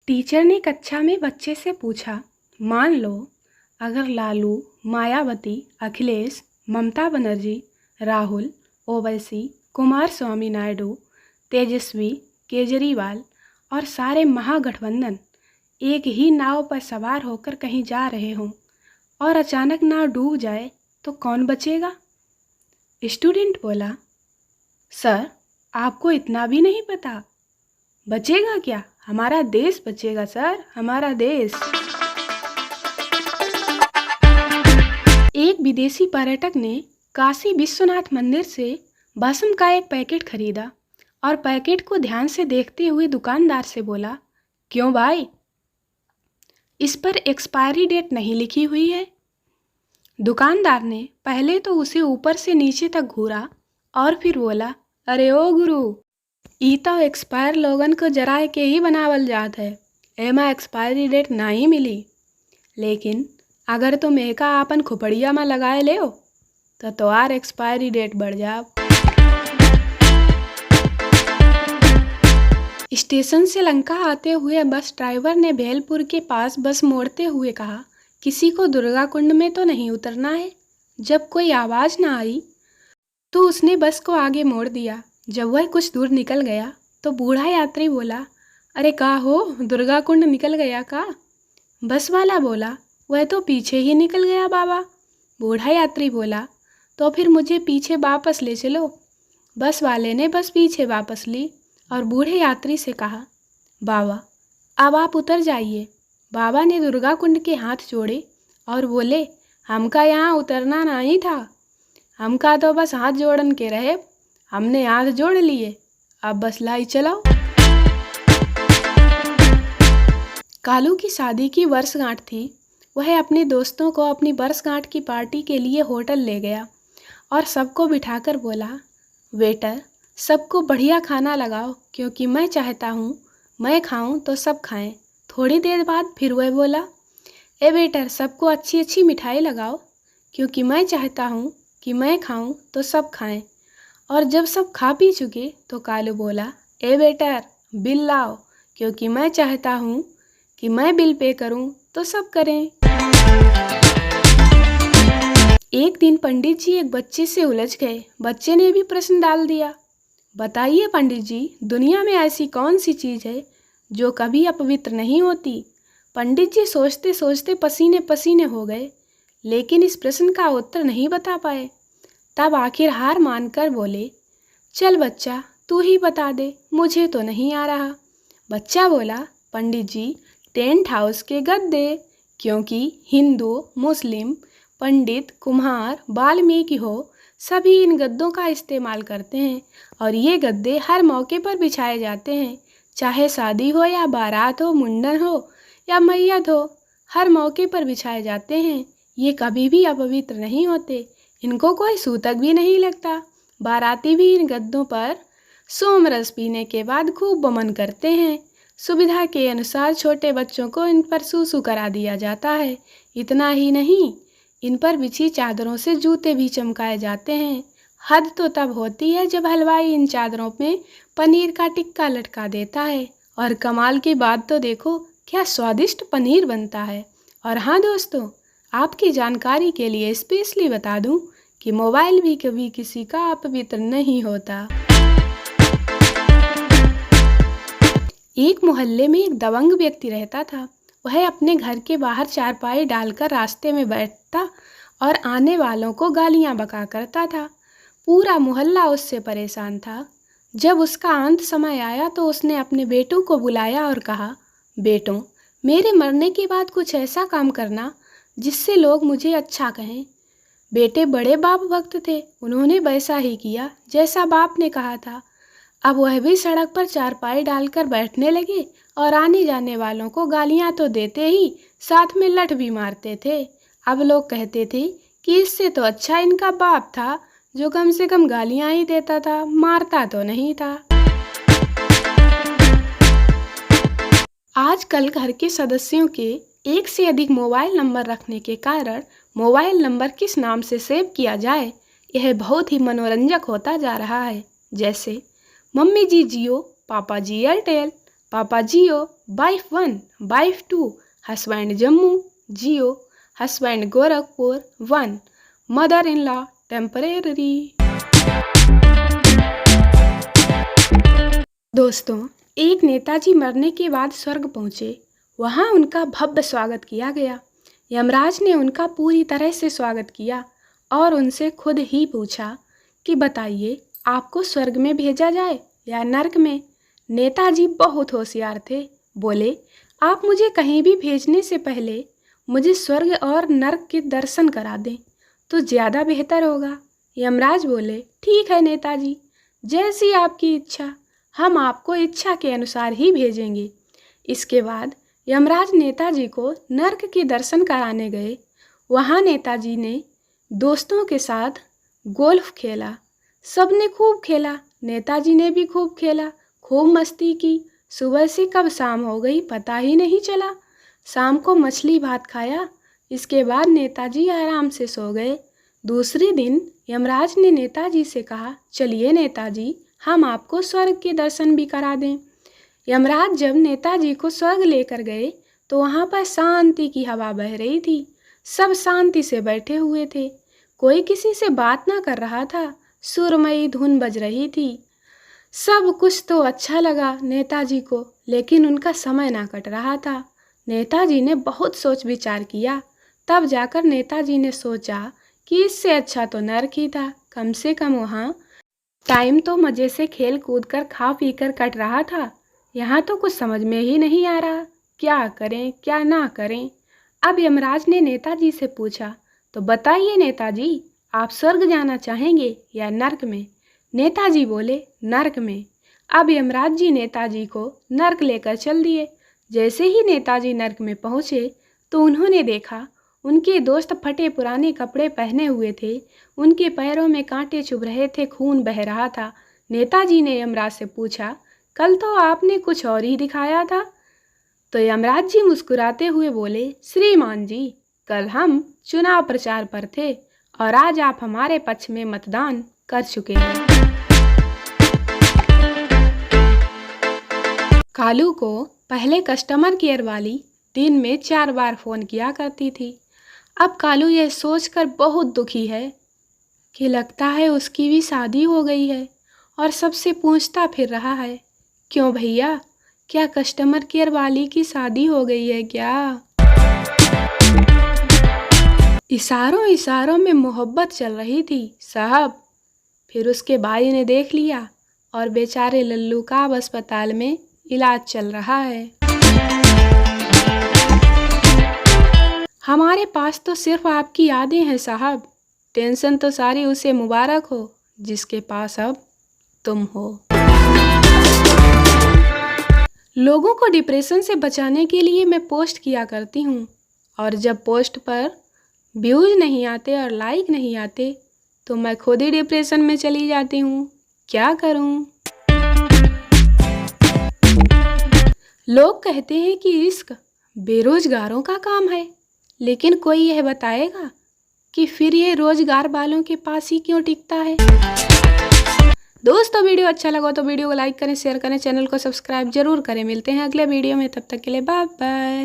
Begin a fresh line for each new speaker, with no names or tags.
Teacher ने कक्षा में बच्चे से पूछा, मान लो अगर लालू, मायावती, अखिलेश, ममता बनर्जी, राहुल, ओवैसी, कुमारस्वामी नायडू, तेजस्वी, केजरीवाल और सारे महागठबंधन एक ही नाव पर सवार होकर कहीं जा रहे हों और अचानक नाव डूब जाए तो कौन बचेगा? स्टूडेंट बोला, सर आपको इतना भी नहीं पता। बचेगा क्या? हमारा देश बचेगा सर, हमारा देश। एक विदेशी पर्यटक ने काशी विश्वनाथ मंदिर से भस्म का एक पैकेट खरीदा और पैकेट को ध्यान से देखते हुए दुकानदार से बोला, क्यों भाई, इस पर एक्सपायरी डेट नहीं लिखी हुई है? दुकानदार ने पहले तो उसे ऊपर से नीचे तक घूरा और फिर बोला, अरे ओ गुरु, ई तो एक्सपायर लोगन को जराए के ही बनावल जात है, एमा एक्सपायरी डेट नहीं मिली। लेकिन अगर तुम एका आपन खोपड़िया में लगाए ले तो तोहार एक्सपायरी डेट बढ़ जाओ। स्टेशन से लंका आते हुए बस ड्राइवर ने भेलपुर के पास बस मोड़ते हुए कहा, किसी को दुर्गा कुंड में तो नहीं उतरना है। जब कोई आवाज़ ना आई तो उसने बस को आगे मोड़ दिया। जब वह कुछ दूर निकल गया तो बूढ़ा यात्री बोला, अरे का हो, दुर्गा कुंड निकल गया का? बस वाला बोला, वह तो पीछे ही निकल गया बाबा। बूढ़ा यात्री बोला, तो फिर मुझे पीछे वापस ले चलो। बस वाले ने बस पीछे वापस ली और बूढ़े यात्री से कहा, बाबा अब आप उतर जाइए। बाबा ने दुर्गा कुंड के हाथ जोड़े और बोले, हमका यहाँ उतरना नहीं था, हमका तो बस हाथ जोड़न के रहे, हमने हाथ जोड़ लिए, अब बस लाई चलाओ। कालू की शादी की वर्षगांठ थी। वह अपने दोस्तों को अपनी वर्षगांठ की पार्टी के लिए होटल ले गया और सबको बिठाकर बोला, वेटर सबको बढ़िया खाना लगाओ, क्योंकि मैं चाहता हूँ मैं खाऊं तो सब खाएं। थोड़ी देर बाद फिर वह बोला, ए वेटर सबको अच्छी अच्छी मिठाई लगाओ, क्योंकि मैं चाहता हूँ कि मैं खाऊं तो सब खाएं। और जब सब खा पी चुके तो कालू बोला, ए वेटर बिल लाओ, क्योंकि मैं चाहता हूँ कि मैं बिल पे करूं तो सब करें। एक दिन पंडित जी एक बच्चे से उलझ गए। बच्चे ने भी प्रश्न डाल दिया, बताइए पंडित जी, दुनिया में ऐसी कौन सी चीज़ है जो कभी अपवित्र नहीं होती? पंडित जी सोचते सोचते पसीने पसीने हो गए, लेकिन इस प्रश्न का उत्तर नहीं बता पाए। तब आखिर हार मानकर बोले, चल बच्चा तू ही बता दे, मुझे तो नहीं आ रहा। बच्चा बोला, पंडित जी टेंट हाउस के गद्दे, क्योंकि हिंदू, मुस्लिम, पंडित, कुम्हार, वाल्मीकि हो, सभी इन गद्दों का इस्तेमाल करते हैं और ये गद्दे हर मौके पर बिछाए जाते हैं, चाहे शादी हो या बारात हो, मुंडन हो या मैयत हो, हर मौके पर बिछाए जाते हैं। ये कभी भी अपवित्र नहीं होते, इनको कोई सूतक भी नहीं लगता। बाराती भी इन गद्दों पर सोमरस पीने के बाद खूब बमन करते हैं। सुविधा के अनुसार छोटे बच्चों को इन पर सूसू करा दिया जाता है। इतना ही नहीं, इन पर बिछी चादरों से जूते भी चमकाए जाते हैं। हद तो तब होती है जब हलवाई इन चादरों में पनीर का टिक्का लटका देता है, और कमाल की बात तो देखो क्या स्वादिष्ट पनीर बनता है। और हाँ दोस्तों, आपकी जानकारी के लिए स्पेशली बता दूं कि मोबाइल भी कभी किसी का अपवित्र नहीं होता। एक मोहल्ले में एक दबंग व्यक्ति रहता था। वह अपने घर के बाहर चारपाई डालकर रास्ते में बैठता और आने वालों को गालियां बका करता था। पूरा मोहल्ला उससे परेशान था। जब उसका अंत समय आया तो उसने अपने बेटों को बुलाया और कहा, बेटों मेरे मरने के बाद कुछ ऐसा काम करना जिससे लोग मुझे अच्छा कहें। बेटे बड़े बाप भक्त थे, उन्होंने वैसा ही किया जैसा बाप ने कहा था। अब वह भी सड़क पर चारपाई डालकर बैठने लगे और आने जाने वालों को गालियां तो देते ही साथ में लठ भी मारते थे। अब लोग कहते थे कि इससे तो अच्छा इनका बाप था जो कम से कम गालियां ही देता था, मारता तो नहीं था। आजकल घर के सदस्यों के एक से अधिक मोबाइल नंबर रखने के कारण मोबाइल नंबर किस नाम से सेव किया जाए, यह बहुत ही मनोरंजक होता जा रहा है। जैसे मम्मी जी जियो, पापा जी एयरटेल, पापा Jio, wife 1, wife 2, husband Jammu 0, husband Gorakhpur 1, mother in law temporary. दोस्तों, एक नेताजी मरने के बाद स्वर्ग पहुँचे। वहाँ उनका भव्य स्वागत किया गया। यमराज ने उनका पूरी तरह से स्वागत किया और उनसे खुद ही पूछा कि बताइए, आपको स्वर्ग में भेजा जाए या नर्क में। नेताजी बहुत होशियार थे। बोले, आप मुझे कहीं भी भेजने से पहले मुझे स्वर्ग और नर्क के दर्शन करा दें तो ज़्यादा बेहतर होगा। यमराज बोले, ठीक है नेताजी, जैसी आपकी इच्छा, हम आपको इच्छा के अनुसार ही भेजेंगे। इसके बाद यमराज नेताजी को नर्क के दर्शन कराने गए। वहाँ नेताजी ने दोस्तों के साथ गोल्फ खेला। सबने खूब खेला, नेताजी ने भी खूब खेला, खूब मस्ती की। सुबह से कब शाम हो गई पता ही नहीं चला। शाम को मछली भात खाया। इसके बाद नेताजी आराम से सो गए। दूसरे दिन यमराज ने नेताजी से कहा, चलिए नेताजी, हम आपको स्वर्ग के दर्शन भी करा दें। यमराज जब नेताजी को स्वर्ग लेकर गए तो वहाँ पर शांति की हवा बह रही थी। सब शांति से बैठे हुए थे, कोई किसी से बात ना कर रहा था। सुरमई धुन बज रही थी। सब कुछ तो अच्छा लगा नेताजी को, लेकिन उनका समय ना कट रहा था। नेताजी ने बहुत सोच विचार किया। तब जाकर नेताजी ने सोचा कि इससे अच्छा तो नर्क ही था। कम से कम वहाँ टाइम तो मज़े से खेल कूद कर खा पी कर कट रहा था। यहाँ तो कुछ समझ में ही नहीं आ रहा, क्या करें क्या ना करें। अब यमराज ने नेताजी से पूछा, तो बताइए नेताजी, आप स्वर्ग जाना चाहेंगे या नर्क में। नेताजी बोले, नर्क में। अब यमराज जी नेताजी को नर्क लेकर चल दिए। जैसे ही नेताजी नर्क में पहुँचे तो उन्होंने देखा उनके दोस्त फटे पुराने कपड़े पहने हुए थे। उनके पैरों में कांटे चुभ रहे थे, खून बह रहा था। नेताजी ने यमराज से पूछा, कल तो आपने कुछ और ही दिखाया था। तो यमराज जी मुस्कुराते हुए बोले, श्रीमान जी, कल हम चुनाव प्रचार पर थे और आज आप हमारे पक्ष में मतदान कर चुके हैं। कालू को पहले कस्टमर केयर वाली दिन में 4 बार फ़ोन किया करती थी। अब कालू यह सोचकर बहुत दुखी है कि लगता है उसकी भी शादी हो गई है और सबसे पूछता फिर रहा है, क्यों भैया, क्या कस्टमर केयर वाली की शादी हो गई है क्या? इशारों इशारों में मोहब्बत चल रही थी साहब। फिर उसके भाई ने देख लिया और बेचारे लल्लू का अब अस्पताल में इलाज चल रहा है। हमारे पास तो सिर्फ आपकी यादें हैं साहब। टेंशन तो सारी उसे मुबारक हो जिसके पास अब तुम हो। लोगों को डिप्रेशन से बचाने के लिए मैं पोस्ट किया करती हूँ, और जब पोस्ट पर व्यूज नहीं आते और लाइक नहीं आते तो मैं खुद ही डिप्रेशन में चली जाती हूँ। क्या करूँ? लोग कहते हैं कि इश्क बेरोजगारों का काम है, लेकिन कोई यह बताएगा कि फिर ये रोजगार वालों के पास ही क्यों टिकता है? दोस्तों, वीडियो अच्छा लगा तो वीडियो को लाइक करें, शेयर करें, चैनल को सब्सक्राइब जरूर करें। मिलते हैं अगले वीडियो में, तब तक के लिए बाय बाय।